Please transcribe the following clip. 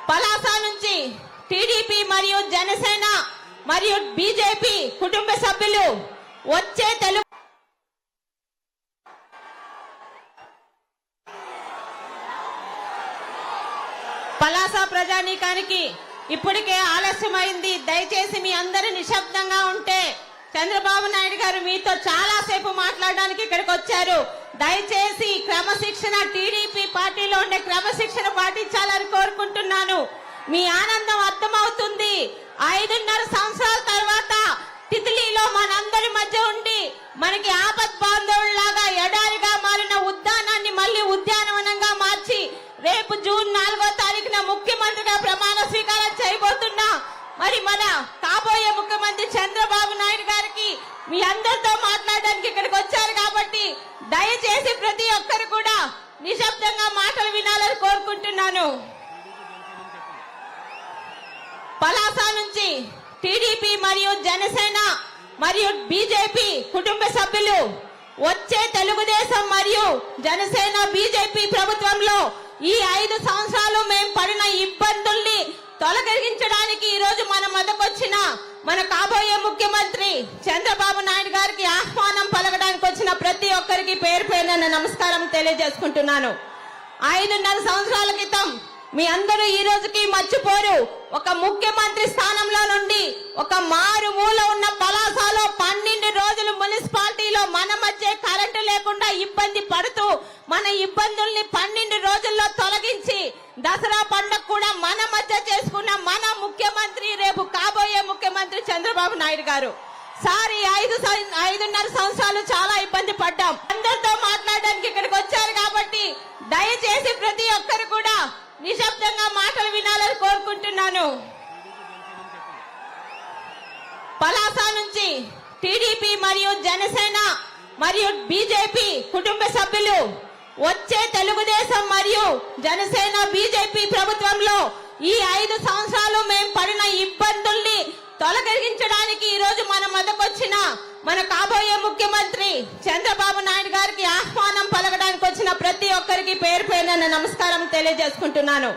పలాస నుంచి టీడీపీ మరియు జనసేన మరియు బీజేపీ కుటుంబ సభ్యులు వచ్చే తెలుగు పలాస ప్రజానీకానికి ఇప్పటికే ఆలస్యమైంది. దయచేసి మీ అందరూ నిశ్శబ్దంగా ఉంటే చంద్రబాబు నాయుడు గారు మీతో చాలా సేపు మాట్లాడడానికి ఇక్కడికి వచ్చారు. దయచేసి క్రమశిక్షణ, టీడీపీ పార్టీలో ఉండే క్రమశిక్షణ పాటించాలని కోరుకుంటున్నాను. మీ ఆనందం అర్థమవుతుంది. 5.5 సంవత్సరాల తర్వాత తితిలిలో మనందరి మధ్య ఉండి మనకి ఆపత్ బాంధవుల్లాగా ఎడారిగా మారిన ఉద్యానాన్ని మళ్ళీ ఉద్యానవనంగా మార్చి రేపు జూన్ 4వ తారీఖున ముఖ్యమంత్రిగా ప్రమాణ స్వీకారం చేయబోతున్నా మరి మన కాబోయే ముఖ్యమంత్రి చంద్రబాబు నాయుడు గారికి మీ అందరితో మాట్లాడడానికి ఇక్కడికి వచ్చారు కాబట్టి దయచేసి ప్రతి ఒక్కరు కూడా నిశ్శబ్దంగా మాటలు వినాలని కోరుకుంటున్నాను. పలాస నుంచి టీడీపీ మరియు జనసేన మరియు బీజేపీ కుటుంబ సభ్యులు వచ్చే తెలుగుదేశం మరియు జనసేన బీజేపీ ప్రభుత్వంలో ఈ 5 సంవత్సరాలు మేము పడిన ఇబ్బందుల్ని తొలగించడానికి ఈ రోజు మన మధ్యకొచ్చిన మన కాబోయే ముఖ్యమంత్రి చంద్రబాబు నాయుడు గారికి ఆహ్వానం పలకడానికి వచ్చిన ప్రతి ఒక్కరికి పేరు పేరున నమస్కారం తెలియజేసుకుంటున్నాను. 5.5 సంవత్సరాల క్రితం మీ అందరూ ఈ రోజుకి మర్చిపోరు. ఒక ముఖ్యమంత్రి స్థానంలో నుండి ఒక మారుమూల ఉన్న పలాసలో 12 రోజులు మున్సిపాలిటీలో మన మధ్య కరెంటు లేకుండా ఇబ్బంది పడుతూ మన ఇబ్బందుల్ని 12 రోజుల్లో తొలగించి దసరా పండుగ కూడా మన మధ్య చేసుకున్న మన ముఖ్యమంత్రి రేపు కాబోయే ముఖ్యమంత్రి చంద్రబాబు నాయుడు గారు. సారీ 5.5 సంవత్సరాలు చాలా ఇబ్బంది పడ్డాం. అందరితో మాట్లాడడానికి ఇక్కడికి వచ్చారు కాబట్టి దయచేసి ప్రతి ఒక్కరు కూడా నిశ్శబ్దంగా మాటలు వినాలని కోరుకుంటున్నాను. పలాస నుంచి టీడీపీ మరియు జనసేన మరియు బీజేపీ కుటుంబ సభ్యులు వచ్చే తెలుగుదేశం మరియు జనసేన బీజేపీ ప్రభుత్వంలో ఈ 5 సంవత్సరాలు మేము పడిన ఇబ్బందుల్ని తొలగించడానికి ఈ రోజు మన మధ్యకొచ్చిన మన కాబోయే ముఖ్యమంత్రి చంద్రబాబు నాయుడు గారికి ఆహ్వానం పలకడానికి వచ్చిన ప్రతి ఒక్కరికి పేరు పేరున నమస్కారం తెలియజేసుకుంటున్నాను.